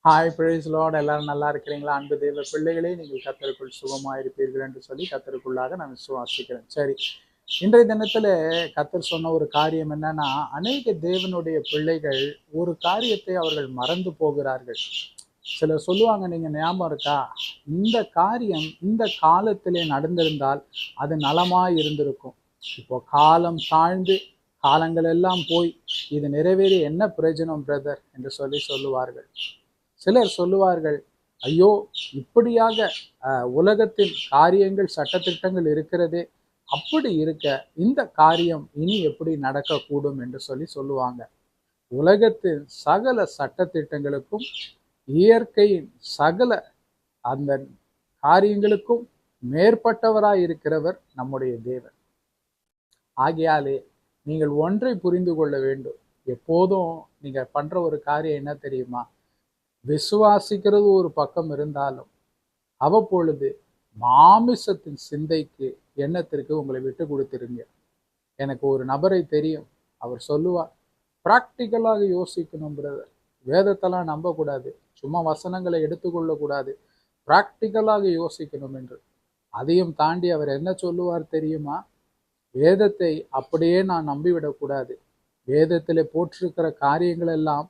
Hi price Lord, எல்லாரும் நல்லா இருக்கிறீங்களா? அன்பு தேவ பிள்ளைகளே, நீங்கள் கர்த்தருக்குள் சுகமாக இருப்பீர்கள் என்று சொல்லி கர்த்தருக்குள்ளாக நான் விசுவாசிக்கிறேன். சரி, இன்றைய தினத்துல கர்த்தர் சொன்ன ஒரு காரியம் என்னன்னா, அநேக தேவனுடைய பிள்ளைகள் ஒரு காரியத்தை அவர்கள் மறந்து போகிறார்கள். சிலர் சொல்லுவாங்க, நீங்க ஞாபகம் இருக்கா, இந்த காரியம் இந்த காலத்திலே நடந்திருந்தால் அது நலமாய் இருந்திருக்கும். இப்போ காலம் தாழ்ந்து காலங்கள் எல்லாம் போய் இது நிறைவேறி என்ன பிரயோஜனம் பிரதர் என்று சொல்லி சொல்லுவார்கள். சிலர் சொல்லுவார்கள், ஐயோ, இப்படியாக உலகத்தில் காரியங்கள் சட்டத்திட்டங்கள் இருக்கிறதே, அப்படி இருக்க இந்த காரியம் இனி எப்படி நடக்கக்கூடும் என்று சொல்லி சொல்லுவாங்க. உலகத்தின் சகல சட்டத்திட்டங்களுக்கும் இயற்கையின் சகல அந்த காரியங்களுக்கும் மேற்பட்டவராய் இருக்கிறவர் நம்முடைய தேவன். ஆகையாலே நீங்கள் ஒன்றை புரிந்து கொள்ள வேண்டும். எப்போதும் நீங்க பண்ற ஒரு காரியம் என்ன தெரியுமா? விசுவாசிக்கிறது ஒரு பக்கம் இருந்தாலும் அவ்வப்பொழுது மாமிசத்தின் சிந்தைக்கு எண்ணத்திற்கு உங்களை விட்டு கொடுத்துருங்க. எனக்கு ஒரு நபரை தெரியும், அவர் சொல்லுவார், பிராக்டிக்கலாக யோசிக்கணும் பிரதர், வேதத்தெல்லாம் நம்பக்கூடாது, சும்மா வசனங்களை எடுத்துக்கொள்ளக்கூடாது, பிராக்டிக்கலாக யோசிக்கணும் என்று. அதையும் தாண்டி அவர் என்ன சொல்லுவார் தெரியுமா? வேதத்தை அப்படியே நான் நம்பிவிடக்கூடாது, வேதத்திலே போட்டிருக்கிற காரியங்கள் எல்லாம்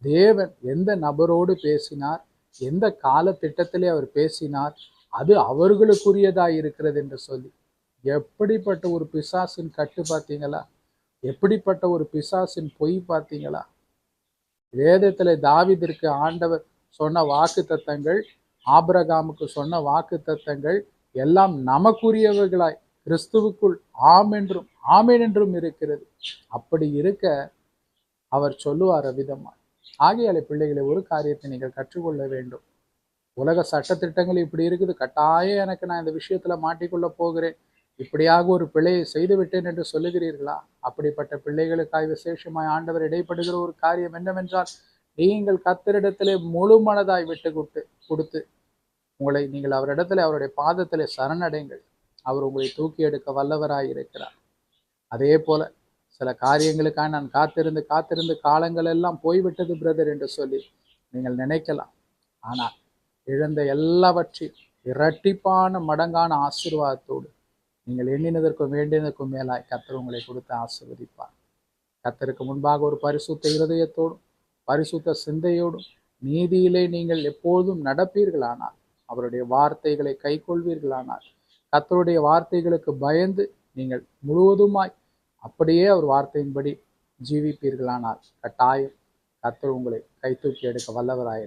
தேவன் எந்த நபரோடு பேசினார், எந்த கால திட்டத்திலே அவர் பேசினார், அது அவர்களுக்குரியதாய் இருக்கிறது என்று சொல்லி. எப்படிப்பட்ட ஒரு பிசாசின் கட்டு பார்த்தீங்களா? எப்படிப்பட்ட ஒரு பிசாசின் பொய் பார்த்தீங்களா? வேதத்துல தாவீதிற்கு ஆண்டவர் சொன்ன வாக்கு தத்தங்கள், ஆபிரகாமுக்கு சொன்ன வாக்கு தத்தங்கள் எல்லாம் நமக்குரியவர்களாய் கிறிஸ்துவுக்குள் ஆம் என்றும் ஆமேன் என்றும் இருக்கிறது. அப்படி இருக்க அவர் சொல்லுவார் விதமாய். ஆகையாலே பிள்ளைகளை, ஒரு காரியத்தை நீங்கள் கற்றுக்கொள்ள வேண்டும். உலக சட்டத்திட்டங்கள் இப்படி இருக்குது, கட்டாயம் எனக்கு நான் இந்த விஷயத்துல மாட்டிக்கொள்ள போகிறேன், இப்படியாக ஒரு பிழையை செய்து விட்டேன் என்று சொல்லுகிறீர்களா? அப்படிப்பட்ட பிள்ளைகளுக்காய் விசேஷமாய் ஆண்டவர் இடைப்படுகிற ஒரு காரியம் என்னவென்றால், நீங்கள் கர்த்தரிடத்திலே முழு மனதாய் விட்டு கொடுத்து உங்களை நீங்கள் அவரிடத்துல அவருடைய பாதத்திலே சரணடைங்கள். அவர் உங்களை தூக்கி எடுக்க வல்லவராய் இருக்கிறார். அதே போல சில காரியங்களுக்காக நான் காத்திருந்து காலங்கள் எல்லாம் போய்விட்டது பிரதர் என்று சொல்லி நீங்கள் நினைக்கலாம். ஆனால் இழந்த எல்லாவற்றையும் இரட்டிப்பான மடங்கான ஆசீர்வாதத்தோடு நீங்கள் எண்ணினதற்கும் வேண்டியதற்கும் மேலாய் கர்த்தர் உங்களை கொடுத்து ஆசீர்வதிப்பார். கர்த்தருக்கு முன்பாக ஒரு பரிசுத்த இருதயத்தோடும் பரிசுத்த சிந்தையோடும் நீதியிலே நீங்கள் எப்போதும் நடப்பீர்களானால், அவருடைய வார்த்தைகளை கைக்கொள்வீர்களானால், கர்த்தருடைய வார்த்தைகளுக்கு பயந்து நீங்கள் முழுவதுமாய் அப்படியே அவர் வார்த்தையின்படி ஜீவிப்பீர்களானால், கட்டாயம் கர்த்தர் உங்களை கைதூக்கி எடுக்க வல்லவராய்